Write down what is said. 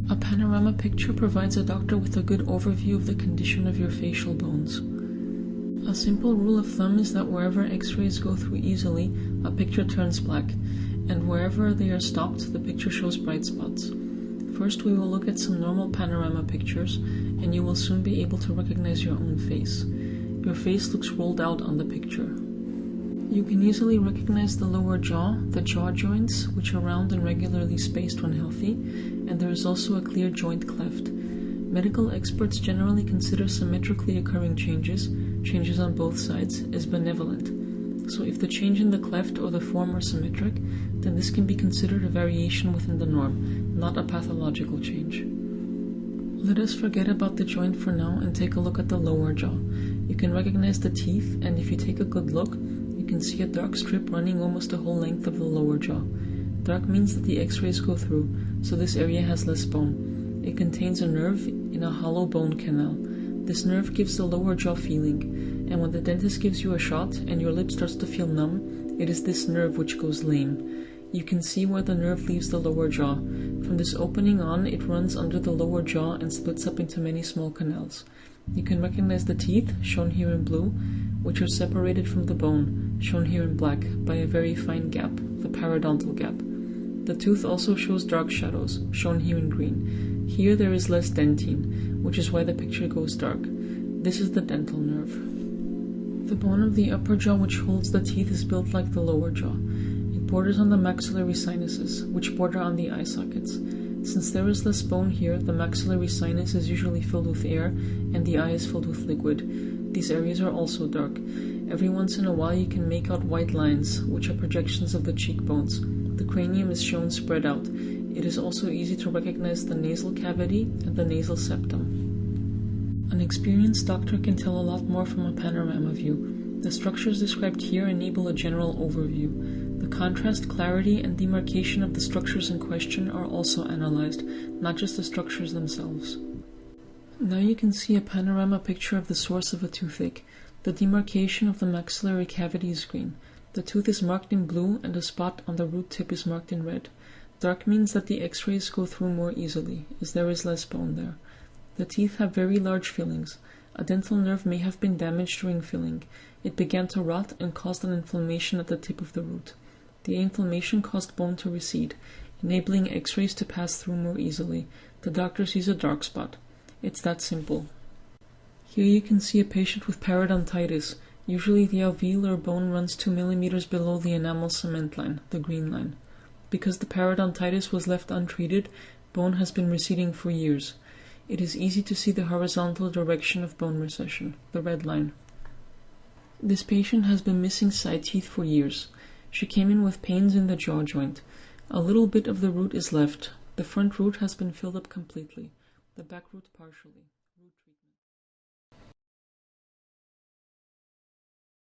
A panorama picture provides a doctor with a good overview of the condition of your facial bones. A simple rule of thumb is that wherever X-rays go through easily, a picture turns black, and wherever they are stopped, the picture shows bright spots. First, we will look at some normal panorama pictures, and you will soon be able to recognize your own face. Your face looks rolled out on the picture. You can easily recognize the lower jaw, the jaw joints, which are round and regularly spaced when healthy, and there is also a clear joint cleft. Medical experts generally consider symmetrically occurring changes on both sides, as benevolent. So if the change in the cleft or the form are symmetric, then this can be considered a variation within the norm, not a pathological change. Let us forget about the joint for now and take a look at the lower jaw. You can recognize the teeth, and if you take a good look, you can see a dark strip running almost the whole length of the lower jaw. Dark means that the X-rays go through, so this area has less bone. It contains a nerve in a hollow bone canal. This nerve gives the lower jaw feeling, and when the dentist gives you a shot and your lip starts to feel numb, it is this nerve which goes lame. You can see where the nerve leaves the lower jaw. From this opening on, it runs under the lower jaw and splits up into many small canals. You can recognize the teeth, shown here in blue, which are separated from the bone, shown here in black, by a very fine gap, the periodontal gap. The tooth also shows dark shadows, shown here in green. Here there is less dentine, which is why the picture goes dark. This is the dental nerve. The bone of the upper jaw which holds the teeth is built like the lower jaw. It borders on the maxillary sinuses, which border on the eye sockets. Since there is less bone here, the maxillary sinus is usually filled with air, and the eye is filled with liquid. These areas are also dark. Every once in a while you can make out white lines, which are projections of the cheekbones. The cranium is shown spread out. It is also easy to recognize the nasal cavity and the nasal septum. An experienced doctor can tell a lot more from a panorama view. The structures described here enable a general overview. The contrast, clarity, and demarcation of the structures in question are also analyzed, not just the structures themselves. Now you can see a panorama picture of the source of a toothache. The demarcation of the maxillary cavity is green. The tooth is marked in blue, and a spot on the root tip is marked in red. Dark means that the X-rays go through more easily, as there is less bone there. The teeth have very large fillings. A dental nerve may have been damaged during filling. It began to rot and caused an inflammation at the tip of the root. The inflammation caused bone to recede, enabling X-rays to pass through more easily. The doctor sees a dark spot. It's that simple. Here you can see a patient with periodontitis. Usually the alveolar bone runs 2 millimeters below the enamel cement line, the green line. Because the periodontitis was left untreated, bone has been receding for years. It is easy to see the horizontal direction of bone recession, the red line. This patient has been missing side teeth for years. She came in with pains in the jaw joint. A little bit of the root is left. The front root has been filled up completely, the back root partially.